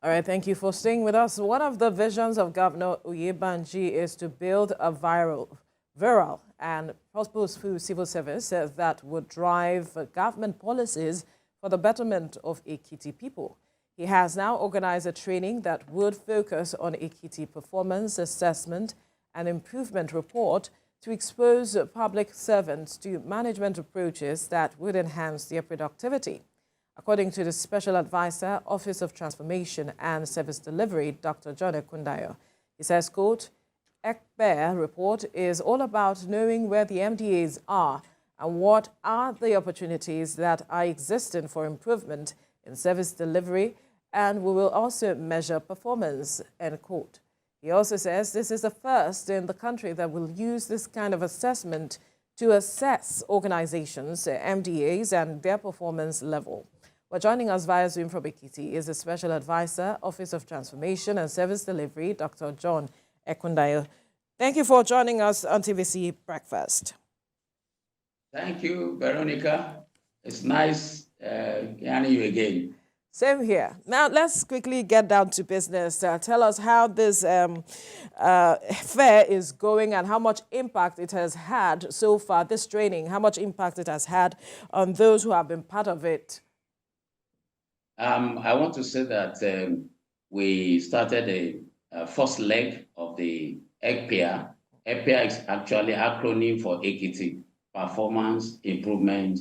All right, thank you for staying with us. One of the visions of Governor Oyebanji is to build a viral and purposeful civil service that would drive government policies for the betterment of Ekiti people. He has now organized a training that would focus on Ekiti performance assessment and improvement report to expose public servants to management approaches that would enhance their productivity. According to the Special Advisor, Office of Transformation and Service Delivery, Dr. John Ekundayo, he says, quote, ECBER report is all about knowing where the MDAs are and what are the opportunities that are existing for improvement in service delivery, and we will also measure performance, end quote. He also says this is the first in the country that will use this kind of assessment to assess organizations, MDAs, and their performance level. Well, joining us via Zoom from Ekiti is the Special Advisor, Office of Transformation and Service Delivery, Dr. John Ekundayo. Thank you for joining us on TVC Breakfast. Thank you, Veronica. It's nice hearing you again. Same here. Now, let's quickly get down to business. Tell us how this fair is going and how much impact it has had so far, this training, how much impact it has had on those who have been part of it. I want to say that we started the first leg of the ECPER. ECPER is actually an acronym for Ekiti, Performance Improvement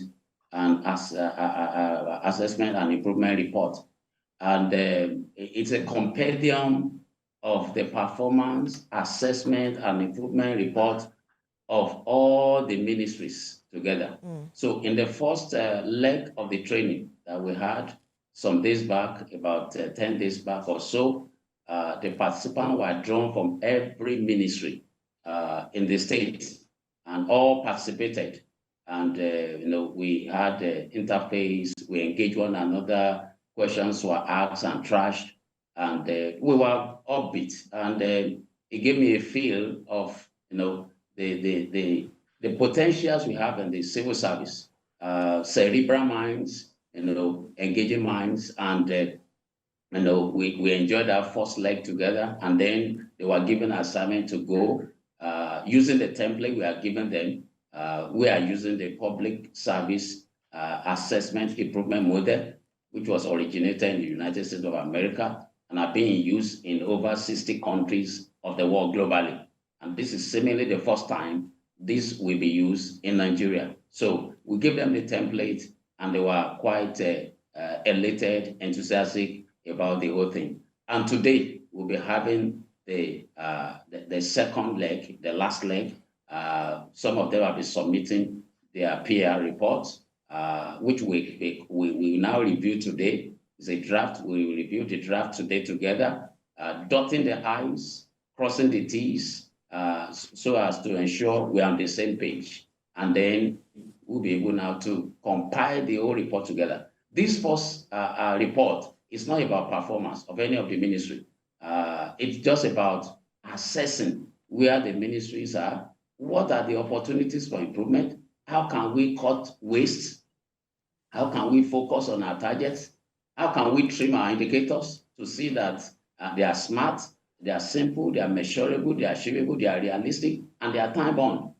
and Assessment and Improvement Report. And it's a compendium of the performance, assessment, and improvement report of all the ministries together. So in the first leg of the training that we had some days back, about 10 days back or so, the participants were drawn from every ministry in the state, and all participated. And we had interface, we engaged one another, questions were asked and trashed, and we were upbeat. And it gave me a feel of the potentials we have in the civil service, cerebral minds, engaging minds, and we enjoyed our first leg together. And then they were given an assignment to go using the template we are giving them. We are using the public service assessment improvement model, which was originated in the United States of America and are being used in over 60 countries of the world globally. And this is seemingly the first time this will be used in Nigeria. So we gave them the template, and they were quite elated, enthusiastic about the whole thing. And today we'll be having the second leg, the last leg. Some of them will be submitting their PR reports, which we now review today. It's a draft. We will review the draft today together, dotting the I's, crossing the T's, so as to ensure we're on the same page. And then we'll be able now to compile the whole report together. This first report is not about performance of any of the ministry. It's just about assessing where the ministries are, what are the opportunities for improvement, how can we cut waste, how can we focus on our targets, how can we trim our indicators to see that they are smart, they are simple, they are measurable, they are achievable, they are realistic, and they are time-bound,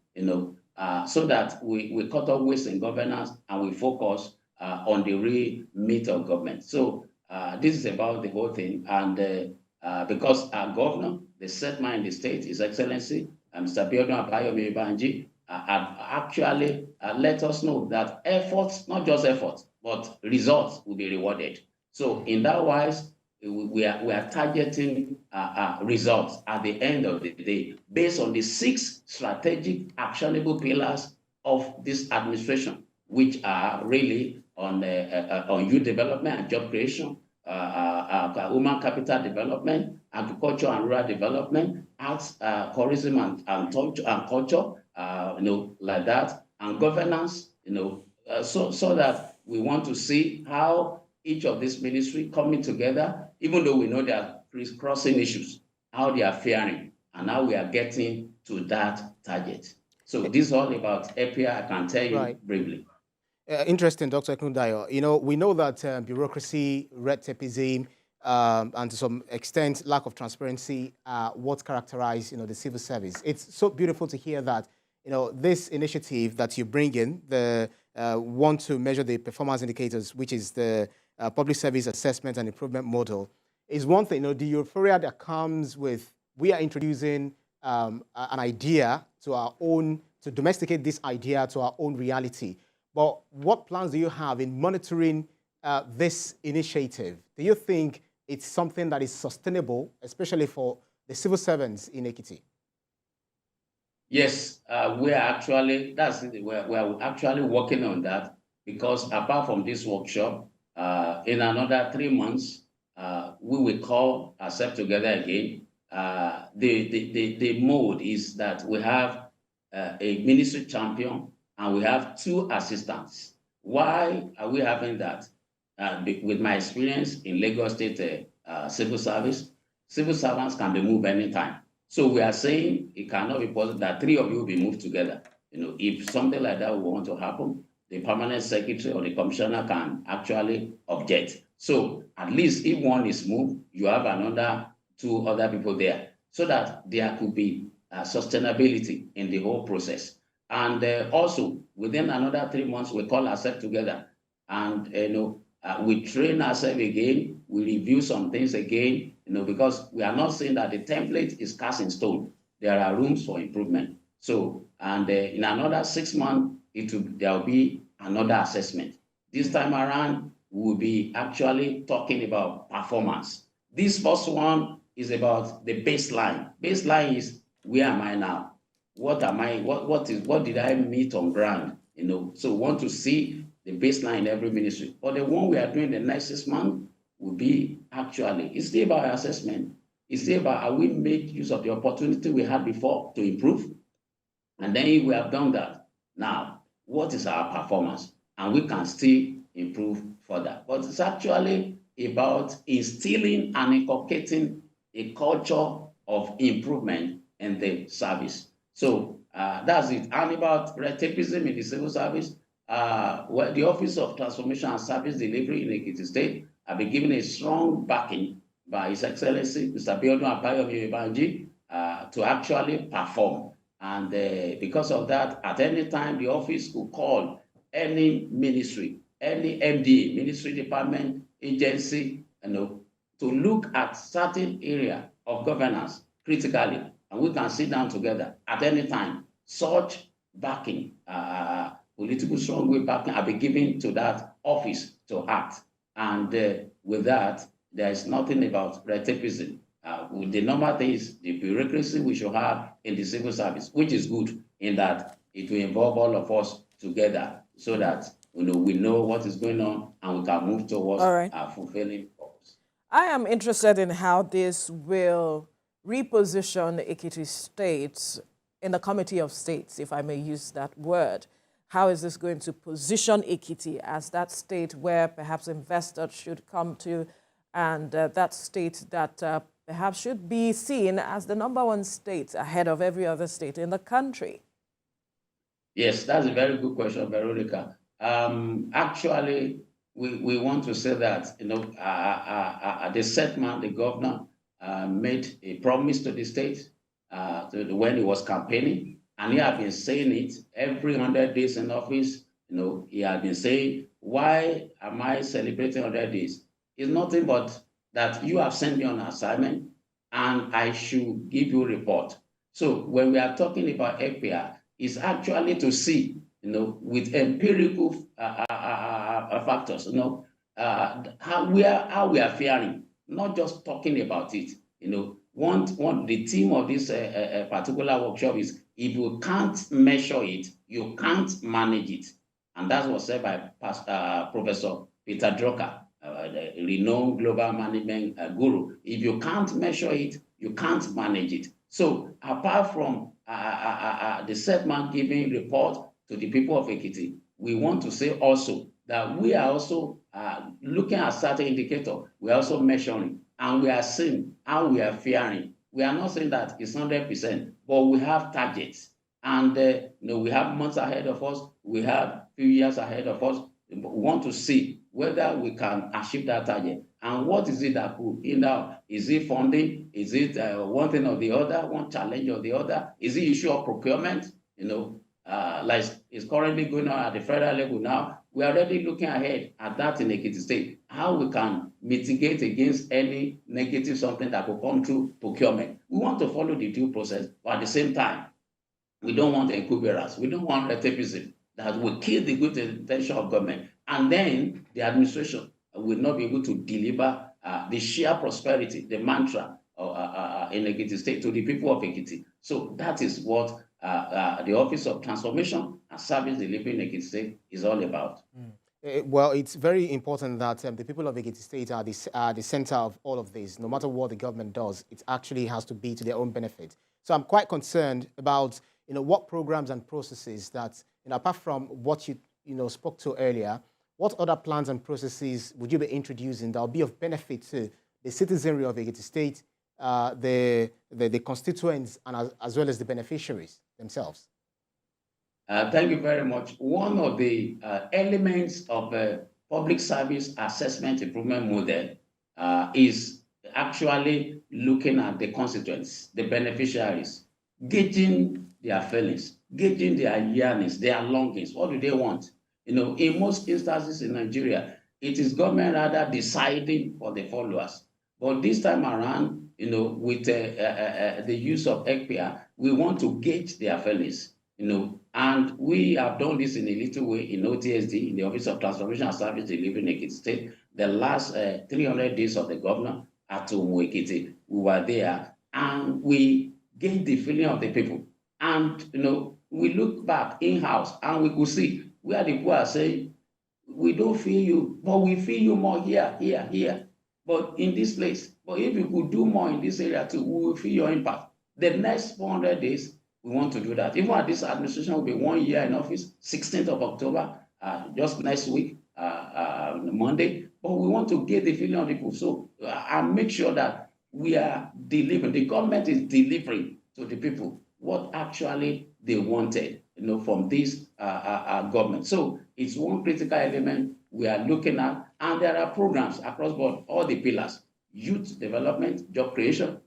so that we cut off waste in governance and we focus on the real meat of government. So this is about the whole thing. And because our governor, the set man in the state, His Excellency, Mr. Biodun Abayomi Banji, actually let us know that efforts, not just efforts, but results will be rewarded. So in that wise, we are targeting results at the end of the day based on the 6 strategic actionable pillars of this administration, which are really on youth development and job creation, human capital development, agriculture and rural development, arts, tourism and culture, like that, and governance, so that we want to see how each of these ministries coming together, even though we know they are crossing issues, how they are faring, and how we are getting to that target. So this is all about ECPER, I can tell you briefly. Interesting, Dr. Ekundayo. We know that bureaucracy, red tapeism and to some extent, lack of transparency are what characterize, the civil service. It's so beautiful to hear that, this initiative that you bring in, the want to measure the performance indicators, which is the public service assessment and improvement model, is one thing. The euphoria that comes with, we are introducing an idea to our own, to domesticate this idea to our own reality. But what plans do you have in monitoring this initiative? Do you think it's something that is sustainable, especially for the civil servants in Ekiti? Yes, we're actually working on that, because apart from this workshop, in another 3 months, we will call ourselves together again. The mode is that we have a ministry champion and we have 2 assistants. Why are we having that? With my experience in Lagos State civil service, civil servants can be moved anytime. So we are saying it cannot be possible that 3 of you will be moved together. If something like that will want to happen, the permanent secretary or the commissioner can actually object. So at least if one is moved, you have another 2 other people there, so that there could be sustainability in the whole process. And also within another 3 months, we call ourselves together, and we train ourselves again. We review some things again, because we are not saying that the template is cast in stone. There are rooms for improvement. So, and in another 6 months, there will be another assessment. This time around, we'll be actually talking about performance. This first one is about the baseline. Baseline is, where am I now? What am I? What did I meet on ground? So we want to see the baseline in every ministry. But the one we are doing the next 6 months will be it's still about assessment. It's still about how we make use of the opportunity we had before to improve. And then we have done that. Now, what is our performance? And we can still improve further. But it's actually about instilling and inculcating a culture of improvement in the service. So that's it. And about retapeism in the civil service, the Office of Transformation and Service Delivery in Ekiti State have been given a strong backing by His Excellency Mr. Biodun Abayomi to actually perform. And because of that, at any time, the office could call any ministry, any MDA, ministry, department, agency, to look at certain area of governance critically, and we can sit down together at any time. Such backing, political strong way backing, have been given to that office to act. And with that, there is nothing about retapeism. The normal thing is the bureaucracy we should have in the civil service, which is good in that it will involve all of us together, so that we know what is going on and we can move towards fulfilling purpose. I am interested in how this will reposition Ekiti State in the Committee of States, if I may use that word. How is this going to position Ekiti as that state where perhaps investors should come to, and that state that perhaps should be seen as the #1 state ahead of every other state in the country? Yes, that's a very good question, Veronica. Actually, we want to say that, the setman, the governor, made a promise to the state when he was campaigning, and he had been saying it every 100 days in office. He had been saying, why am I celebrating 100 days? It's nothing but that you have sent me on assignment and I should give you a report. So when we are talking about FPR, it's actually to see, with empirical factors, how we are faring, not just talking about it. The theme of this particular workshop is, if you can't measure it, you can't manage it. And that was said by Professor Peter Drucker, the renowned global management guru. If you can't measure it, you can't manage it. So apart from the setman giving report to the people of Ekiti, we want to say also that we are also looking at certain indicators. We are also measuring, and we are seeing how we are faring. We are not saying that it's 100%, but we have targets, and we have months ahead of us. We have few years ahead of us. We want to see whether we can achieve that target. And what is it that could hinder? Is it funding? Is it one thing or the other, one challenge or the other? Is it issue of procurement? Like it's currently going on at the federal level now. We are already looking ahead at that in Ekiti State, how we can mitigate against any negative something that will come through procurement. We want to follow the due process, but at the same time, we don't want encuberers. We don't want recidivism that will kill the good intention of government. And then the administration will not be able to deliver the sheer prosperity, the mantra in Ekiti State to the people of Ekiti. So that is what the Office of Transformation and Service Delivery in Ekiti State is all about. Well, it's very important that the people of Ekiti State are the center of all of this. No matter what the government does, it actually has to be to their own benefit. So I'm quite concerned about what programs and processes that, apart from what you spoke to earlier, what other plans and processes would you be introducing that will be of benefit to the citizenry of Ekiti State, the constituents, and as well as the beneficiaries themselves? Thank you very much. One of the elements of the public service assessment improvement model is actually looking at the constituents, the beneficiaries, gauging their feelings, gauging their yearnings, their longings. What do they want? In most instances in Nigeria, it is government rather deciding for the followers. But this time around, with the use of ECPIA, we want to gauge their feelings. And we have done this in a little way in OTSD, in the Office of Transformation and Service Delivery in Ekiti State. The last 300 days of the governor at Ekiti, we were there, and we gained the feeling of the people. And, we look back in-house, and we could see where the people are saying, we don't feel you, but we feel you more here, here, here. But in this place, but if you could do more in this area too, we will feel your impact. The next 400 days, we want to do that. Even at this administration will be 1 year in office, 16th of October, just next week, Monday. But we want to get the feeling of the people. So and make sure that we are delivering. The government is delivering to the people what actually they wanted, from this government. So it's one critical element we are looking at, and there are programs across board, all the pillars: youth development, job creation,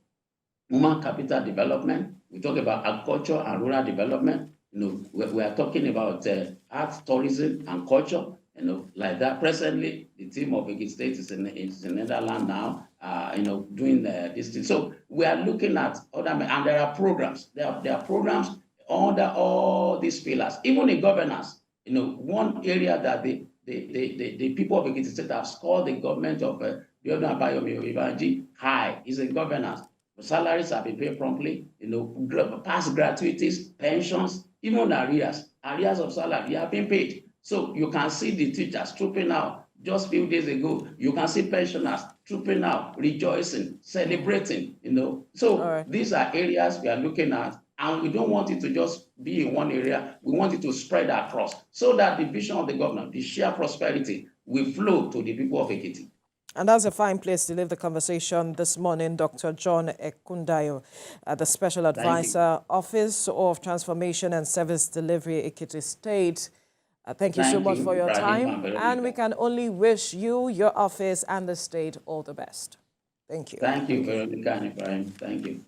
human capital development. We talk about agriculture and rural development. We are talking about arts, tourism, and culture. Like that. Presently, the team of Ekiti State is in Netherlands now. Doing this thing. So we are looking at other, and there are programs. There are programs under all these pillars, even in governance. One area that the people of Ekiti State have scored the government of Biodun Abayomi high is in governance. Salaries have been paid promptly, past gratuities, pensions, even arrears of salary have been paid. So you can see the teachers trooping out. Just a few days ago, you can see pensioners trooping out, rejoicing, celebrating, So These are areas we are looking at, and we don't want it to just be in one area. We want it to spread across so that the vision of the government, the sheer prosperity, will flow to the people of Ekiti. And that's a fine place to leave the conversation this morning. Dr. John Ekundayo, the Special Advisor, Office of Transformation and Service Delivery, Ekiti State. Thank you so much for your time. And we can only wish you, your office, and the state all the best. Thank you. Thank you, Veronica and Ibrahim. Thank you.